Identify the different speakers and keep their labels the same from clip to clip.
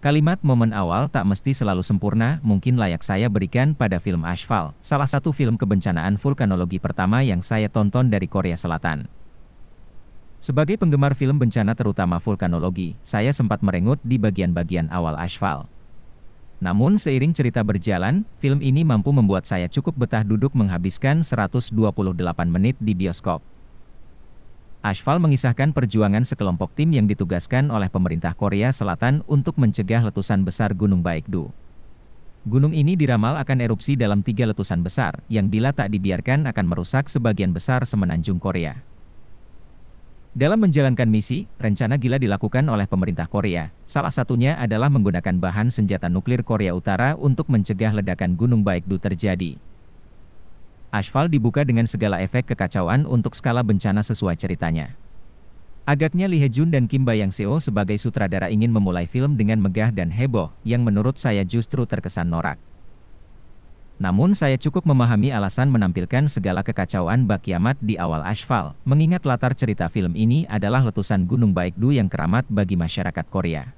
Speaker 1: Kalimat momen awal tak mesti selalu sempurna, mungkin layak saya berikan pada film Ashfall, salah satu film kebencanaan vulkanologi pertama yang saya tonton dari Korea Selatan. Sebagai penggemar film bencana terutama vulkanologi, saya sempat merengut di bagian-bagian awal Ashfall. Namun seiring cerita berjalan, film ini mampu membuat saya cukup betah duduk menghabiskan 128 menit di bioskop. Ashfall mengisahkan perjuangan sekelompok tim yang ditugaskan oleh pemerintah Korea Selatan untuk mencegah letusan besar Gunung Baekdu. Gunung ini diramal akan erupsi dalam 3 letusan besar, yang bila tak dibiarkan akan merusak sebagian besar semenanjung Korea. Dalam menjalankan misi, rencana gila dilakukan oleh pemerintah Korea. Salah satunya adalah menggunakan bahan senjata nuklir Korea Utara untuk mencegah ledakan Gunung Baekdu terjadi. Ashfall dibuka dengan segala efek kekacauan untuk skala bencana sesuai ceritanya. Agaknya Lee Hae Jun dan Kim Bayang Seo sebagai sutradara ingin memulai film dengan megah dan heboh, yang menurut saya justru terkesan norak. Namun saya cukup memahami alasan menampilkan segala kekacauan bak kiamat di awal Ashfall, mengingat latar cerita film ini adalah letusan Gunung Baekdu yang keramat bagi masyarakat Korea.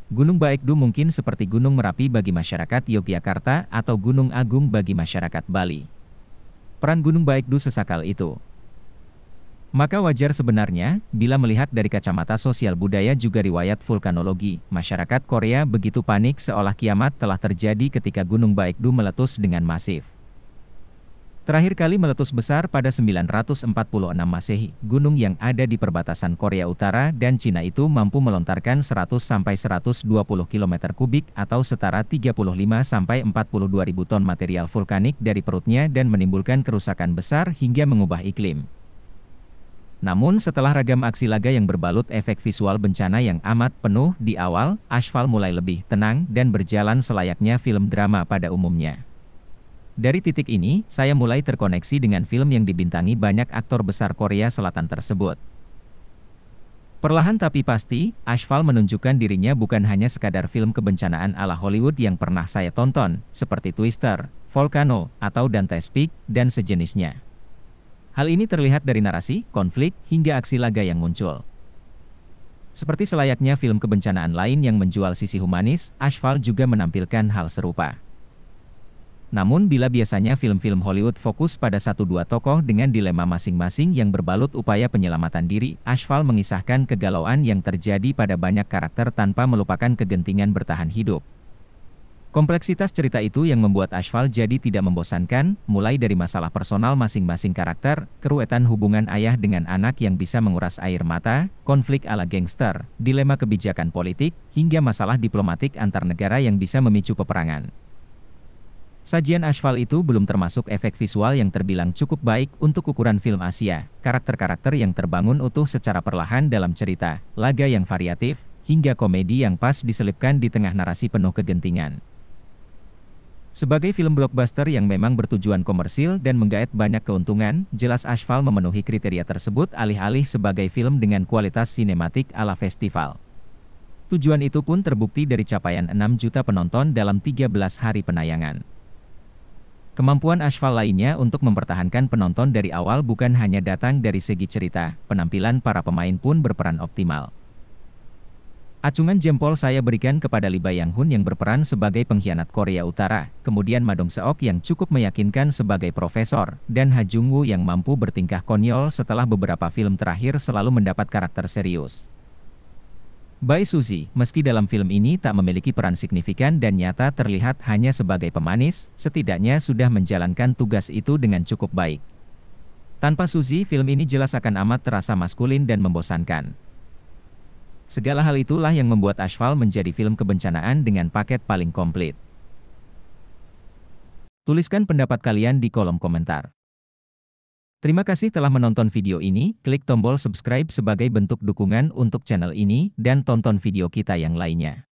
Speaker 1: Gunung Baekdu mungkin seperti Gunung Merapi bagi masyarakat Yogyakarta atau Gunung Agung bagi masyarakat Bali. Peran Gunung Baekdu sesakal itu. Maka wajar sebenarnya, bila melihat dari kacamata sosial budaya juga riwayat vulkanologi, masyarakat Korea begitu panik seolah kiamat telah terjadi ketika Gunung Baekdu meletus dengan masif. Terakhir kali meletus besar pada 946 Masehi, gunung yang ada di perbatasan Korea Utara dan Cina itu mampu melontarkan 100-120 km kubik atau setara 35-42 ribu ton material vulkanik dari perutnya dan menimbulkan kerusakan besar hingga mengubah iklim. Namun setelah ragam aksi laga yang berbalut efek visual bencana yang amat penuh di awal, Ashfall mulai lebih tenang dan berjalan selayaknya film drama pada umumnya. Dari titik ini, saya mulai terkoneksi dengan film yang dibintangi banyak aktor besar Korea Selatan tersebut. Perlahan tapi pasti, Ashfall menunjukkan dirinya bukan hanya sekadar film kebencanaan ala Hollywood yang pernah saya tonton, seperti Twister, Volcano, atau Dante's Peak, dan sejenisnya. Hal ini terlihat dari narasi, konflik, hingga aksi laga yang muncul. Seperti selayaknya film kebencanaan lain yang menjual sisi humanis, Ashfall juga menampilkan hal serupa. Namun bila biasanya film-film Hollywood fokus pada 1-2 tokoh dengan dilema masing-masing yang berbalut upaya penyelamatan diri, Ashfall mengisahkan kegalauan yang terjadi pada banyak karakter tanpa melupakan kegentingan bertahan hidup. Kompleksitas cerita itu yang membuat Ashfall jadi tidak membosankan, mulai dari masalah personal masing-masing karakter, keruwetan hubungan ayah dengan anak yang bisa menguras air mata, konflik ala gangster, dilema kebijakan politik, hingga masalah diplomatik antar negara yang bisa memicu peperangan. Sajian Ashfall itu belum termasuk efek visual yang terbilang cukup baik untuk ukuran film Asia, karakter-karakter yang terbangun utuh secara perlahan dalam cerita, laga yang variatif, hingga komedi yang pas diselipkan di tengah narasi penuh kegentingan. Sebagai film blockbuster yang memang bertujuan komersil dan menggait banyak keuntungan, jelas Ashfall memenuhi kriteria tersebut alih-alih sebagai film dengan kualitas sinematik ala festival. Tujuan itu pun terbukti dari capaian 6 juta penonton dalam 13 hari penayangan. Kemampuan Ashfall lainnya untuk mempertahankan penonton dari awal bukan hanya datang dari segi cerita, penampilan para pemain pun berperan optimal. Acungan jempol saya berikan kepada Lee Byung-hun yang berperan sebagai pengkhianat Korea Utara, kemudian Ma Dong-seok yang cukup meyakinkan sebagai profesor, dan Ha Jung-woo yang mampu bertingkah konyol setelah beberapa film terakhir selalu mendapat karakter serius. Bae Suzy, meski dalam film ini tak memiliki peran signifikan dan nyata terlihat hanya sebagai pemanis, setidaknya sudah menjalankan tugas itu dengan cukup baik. Tanpa Suzy, film ini jelas akan amat terasa maskulin dan membosankan. Segala hal itulah yang membuat Ashfall menjadi film kebencanaan dengan paket paling komplit. Tuliskan pendapat kalian di kolom komentar. Terima kasih telah menonton video ini, klik tombol subscribe sebagai bentuk dukungan untuk channel ini, dan tonton video kita yang lainnya.